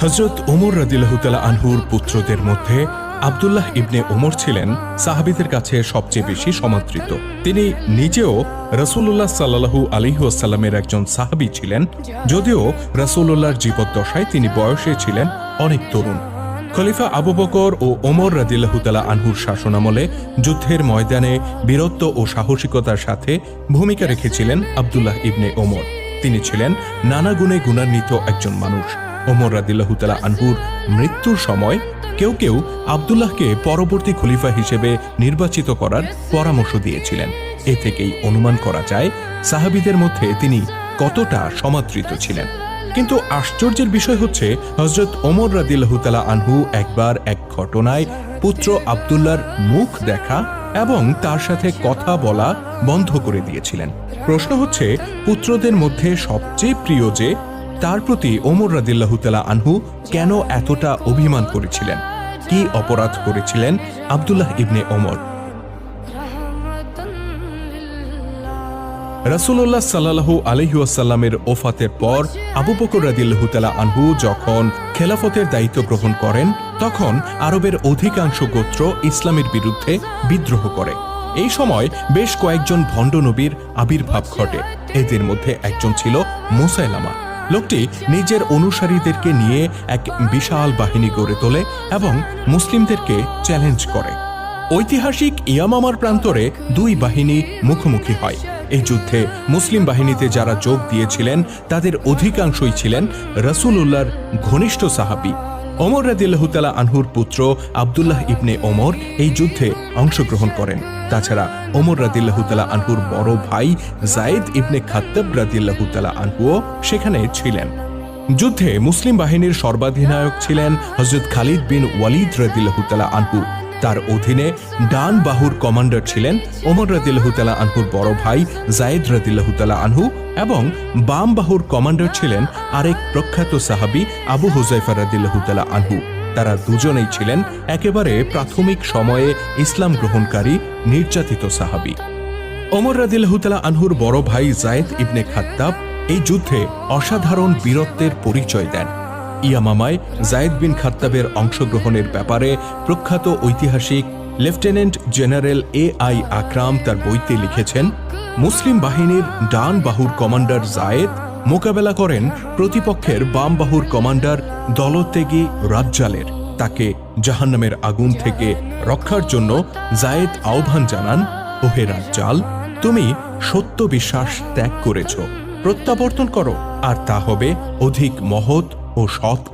হযরত ওমর রাদিয়াল্লাহু তাআলা আনহুর পুত্রদের মধ্যে আব্দুল্লাহ ইবনে ওমর ছিলেন সাহাবীদের কাছে সবচেয়ে বেশি সমাদৃত। তিনি নিজেও রাসূলুল্লাহ সাল্লাল্লাহু আলাইহি ওয়াসাল্লামের একজন সাহাবী ছিলেন, যদিও রাসূলুল্লাহর জীবদ্দশায় তিনি বয়সে ছিলেন অনেক তরুণ। খলিফা আবু বকর ও ওমর রাদিয়াল্লাহু তাআলা আনহুর শাসনামলে যুদ্ধের ময়দানে বীরত্ব ও সাহসিকতার সাথে ভূমিকা রেখেছিলেন আব্দুল্লাহ ইবনে ওমর। তিনি ছিলেন নানা গুণে গুণান্বিত একজন মানুষ। ওমর রাদিয়াল্লাহু তাআলা আনহুর মৃত্যুর সময় কেউ কেউ আব্দুল্লাহকে পরবর্তী খলিফা হিসেবে নির্বাচিত করার পরামর্শ দিয়েছিলেন। এ থেকেই অনুমান করা যায় সাহাবীদের মধ্যে তিনি কতটা সমাদৃত ছিলেন। কিন্তু আশ্চর্যের বিষয় হচ্ছে, হযরত ওমর রাদিয়াল্লাহু তাআলা আনহু একবার এক ঘটনায় পুত্র আব্দুল্লাহর মুখ দেখা এবং তার সাথে কথা বলা বন্ধ করে দিয়েছিলেন। প্রশ্ন হচ্ছে, পুত্রদের মধ্যে সবচেয়ে প্রিয় যে, তার প্রতি ওমর রাদিয়াল্লাহু তাআলা আনহু কেন এতটা অভিমান করেছিলেন? কি অপরাধ করেছিলেন আব্দুল্লাহ ইবনে ওমর? রাসূলুল্লাহ সাল্লাল্লাহু আলাইহি ওয়াসাল্লামের ওফাতের পর আবু বকর রাদিয়াল্লাহু তাআলা আনহু যখন খেলাফতের দায়িত্ব গ্রহণ করেন, তখন আরবের অধিকাংশ গোত্র ইসলামের বিরুদ্ধে বিদ্রোহ করে। এই সময় বেশ কয়েকজন ভণ্ড নবীর আবির্ভাব ঘটে। এদের মধ্যে একজন ছিল মুসাইলামা। লোকটি নিজের অনুসারীদেরকে নিয়ে এক বিশাল বাহিনী গড়ে তোলে এবং মুসলিমদেরকে চ্যালেঞ্জ করে। ঐতিহাসিক ইয়ামামার প্রান্তরে দুই বাহিনী মুখোমুখি হয়। এই যুদ্ধে মুসলিম বাহিনীতে যারা যোগ দিয়েছিলেন তাদের অধিকাংশই ছিলেন রাসূলুল্লাহর ঘনিষ্ঠ সাহাবী। ওমর রাদিয়াল্লাহু তাআলা আনহুর পুত্র আব্দুল্লাহ ইবনে ওমর এই যুদ্ধে অংশগ্রহণ করেন। তাছাড়া ওমর রাদিয়াল্লাহু তাআলা আনহুর বড় ভাই যায়েদ ইবনে খাত্তাব রাদিয়াল্লাহু তাআলা আনহুও সেখানে ছিলেন। যুদ্ধে মুসলিম বাহিনীর সর্বাধিনায়ক ছিলেন হযরত খালিদ বিন ওয়ালিদ রাদিয়াল্লাহু তাআলা আনহু। তার অধীনে ডান বাহুর কমান্ডার ছিলেন ওমর রাদিয়াল্লাহু তাআলা আনহুর বড় ভাই যায়েদ রাদিয়াল্লাহু তাআলা আনহু এবং বাম বাহুর কমান্ডার ছিলেন আরেক প্রখ্যাত সাহাবী আবু হুযায়ফা রাদিয়াল্লাহু তাআলা আনহু। তারা দুজনেই ছিলেন একেবারে প্রাথমিক সময়ে ইসলাম গ্রহণকারী নির্যাতিত সাহাবী। ওমর রাদিয়াল্লাহু তাআলা আনহুর বড় ভাই যায়েদ ইবনে খাত্তাব এই যুদ্ধে অসাধারণ বীরত্বের পরিচয় দেন। ইয়ামামায় যায়েদ বিন খাত্তাবের অংশগ্রহণের ব্যাপারে প্রখ্যাত ঐতিহাসিক লেফটেন্যান্ট জেনারেল এ.আই. আকরাম তার বইতে লিখেছেন, মুসলিম বাহিনীর ডান বাহুর কমান্ডার যায়েদ মোকাবেলা করেন প্রতিপক্ষের বাম বাহুর কমান্ডার দলতেগী রাজ্জালের। তাকে জাহান্নামের আগুন থেকে রক্ষার জন্য যায়েদ আহ্বান জানান, ওহে রাজ্জাল, তুমি সত্য বিশ্বাস ত্যাগ করেছ, প্রত্যাবর্তন করো, আর তা হবে অধিক মহৎ ও সৎ।